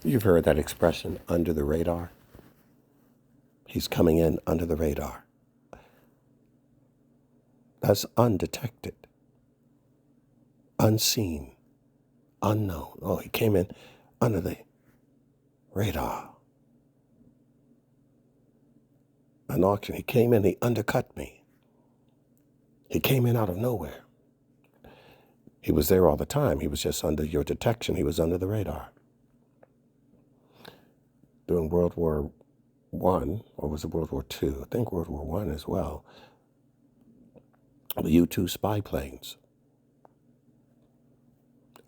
You've heard that expression, under the radar. He's coming in under the radar. That's undetected, unseen, unknown. Oh, he came in under the radar. An auction. He came in, he undercut me. He came in out of nowhere. He was there all the time. He was just under your detection. He was under the radar. During World War I, or was it World War II? I think World War I as well. The U-2 spy planes.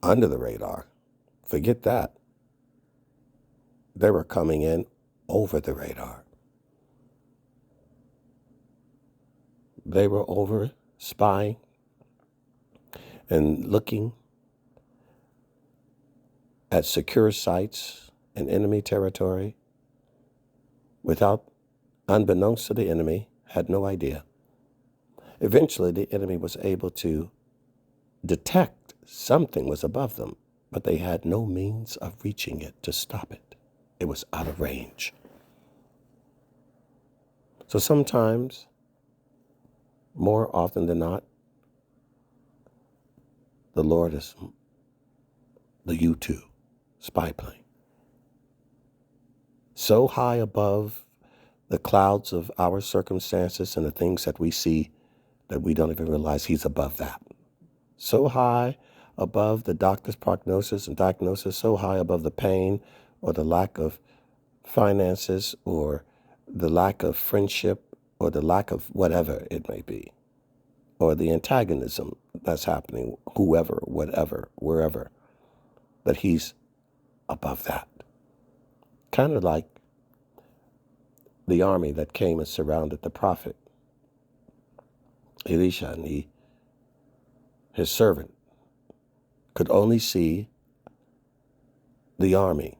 Under the radar. Forget that. They were coming in over the radar. They were over spying and looking at secure sites in enemy territory without, unbeknownst to the enemy, had no idea. Eventually, the enemy was able to detect something was above them, but they had no means of reaching it to stop it. It was out of range. So sometimes, more often than not, the Lord is the U-2 spy plane. So high above the clouds of our circumstances and the things that we see that we don't even realize he's above that. So high above the doctor's prognosis and diagnosis, so high above the pain or the lack of finances or the lack of friendship or the lack of whatever it may be, or the antagonism that's happening, whoever, whatever, wherever, that he's above that. Kind of like the army that came and surrounded the prophet Elisha, and his servant could only see the army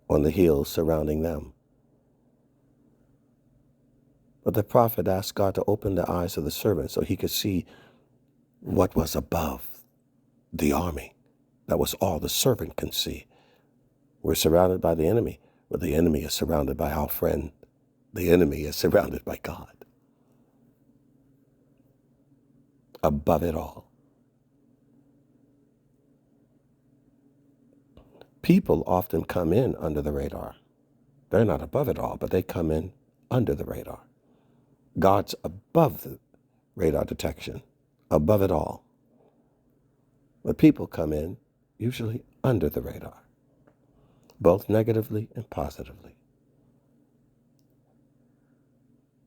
on the hills surrounding them. But the prophet asked God to open the eyes of the servant so he could see what was above the army. That was all the servant can see. We're surrounded by the enemy, but the enemy is surrounded by our friend. The enemy is surrounded by God. Above it all. People often come in under the radar. They're not above it all, but they come in under the radar. God's above the radar detection, above it all. But people come in usually under the radar, both negatively and positively.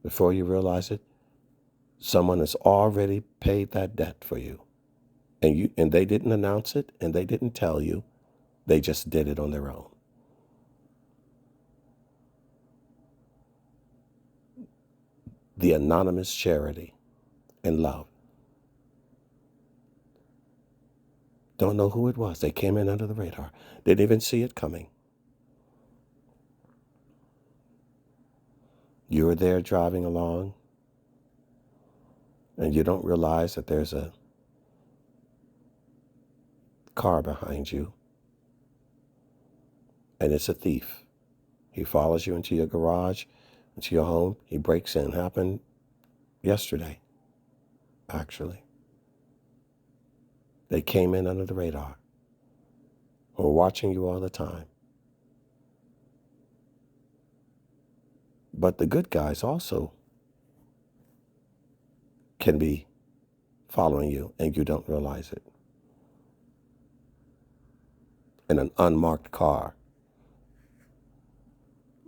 Before you realize it, someone has already paid that debt for you. And they didn't announce it, and they didn't tell you. They just did it on their own. The anonymous charity and love. Don't know who it was. They came in under the radar. Didn't even see it coming. You were there driving along, and you don't realize that there's a car behind you, and it's a thief. He follows you into your garage, into your home. He breaks in. Happened yesterday, actually. They came in under the radar. We're watching you all the time. But the good guys also can be following you, and you don't realize it. In an unmarked car.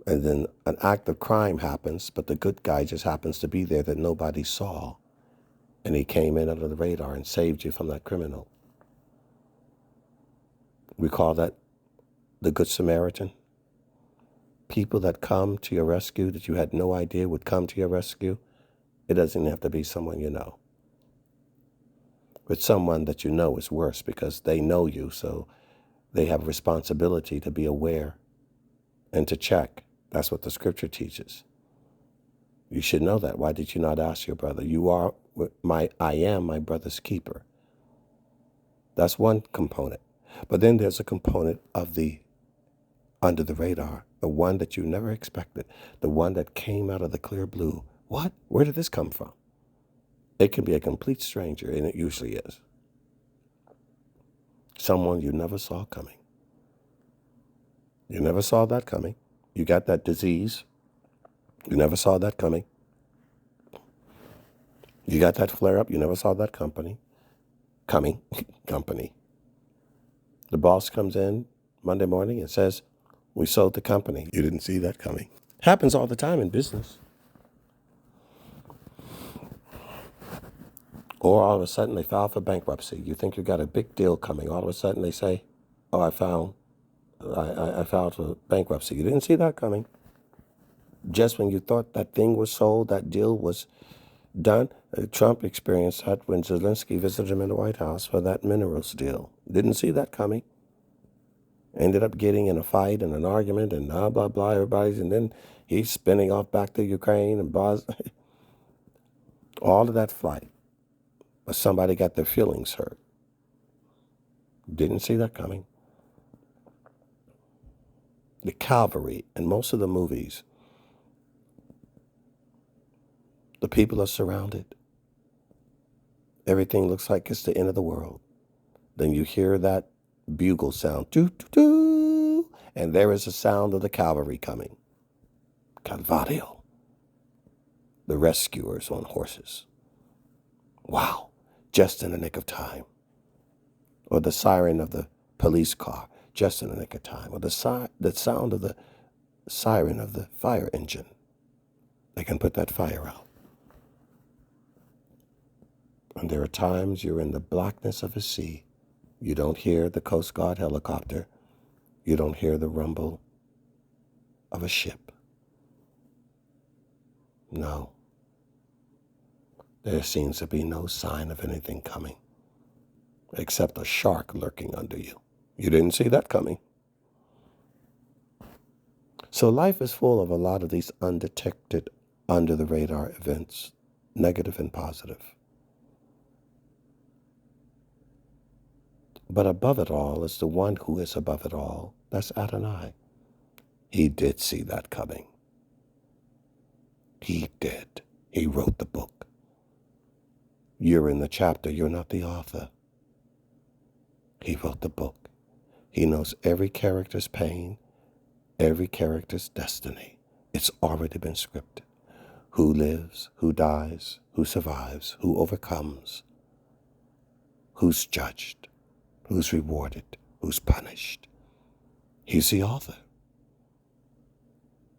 And then an act of crime happens, but the good guy just happens to be there that nobody saw. And he came in under the radar and saved you from that criminal. We call that the Good Samaritan. People that come to your rescue that you had no idea would come to your rescue. It doesn't have to be someone you know. But someone that you know is worse because they know you, so they have responsibility to be aware and to check. That's what the scripture teaches. You should know that. Why did you not ask your brother? I am my brother's keeper. That's one component. But then there's a component of the under the radar, the one that you never expected, the one that came out of the clear blue. What? Where did this come from? It can be a complete stranger, and it usually is. Someone you never saw coming. You never saw that coming. You got that disease. You never saw that coming. You got that flare-up. You never saw that company. Company. The boss comes in Monday morning and says, we sold the company. You didn't see that coming. Happens all the time in business. Or all of a sudden they file for bankruptcy. You think you got a big deal coming. All of a sudden they say, oh, I filed for bankruptcy. You didn't see that coming. Just when you thought that thing was sold, that deal was done. Trump experienced that when Zelensky visited him in the White House for that minerals deal. Didn't see that coming. Ended up getting in a fight and an argument and blah, blah, blah, and then he's spinning off back to Ukraine and all of that flight. But somebody got their feelings hurt. Didn't see that coming. The cavalry in most of the movies, the people are surrounded. Everything looks like it's the end of the world. Then you hear that bugle sound, doo, doo, doo, and there is the sound of the cavalry coming. Calvario. The rescuers on horses. Wow, just in the nick of time. Or the siren of the police car, just in the nick of time. Or the sound of the siren of the fire engine. They can put that fire out. And there are times you're in the blackness of a sea. You don't hear the Coast Guard helicopter. You don't hear the rumble of a ship. No. There seems to be no sign of anything coming, except a shark lurking under you. You didn't see that coming. So life is full of a lot of these undetected, under-the-radar events, negative and positive. But above it all is the one who is above it all. That's Adonai. He did see that coming. He did. He wrote the book. You're in the chapter. You're not the author. He wrote the book. He knows every character's pain, every character's destiny. It's already been scripted. Who lives, who dies, who survives, who overcomes, who's judged, who's rewarded, who's punished. He's the author.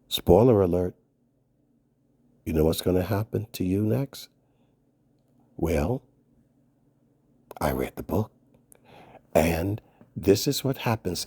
Spoiler alert. You know what's going to happen to you next? Well, I read the book, and this is what happens.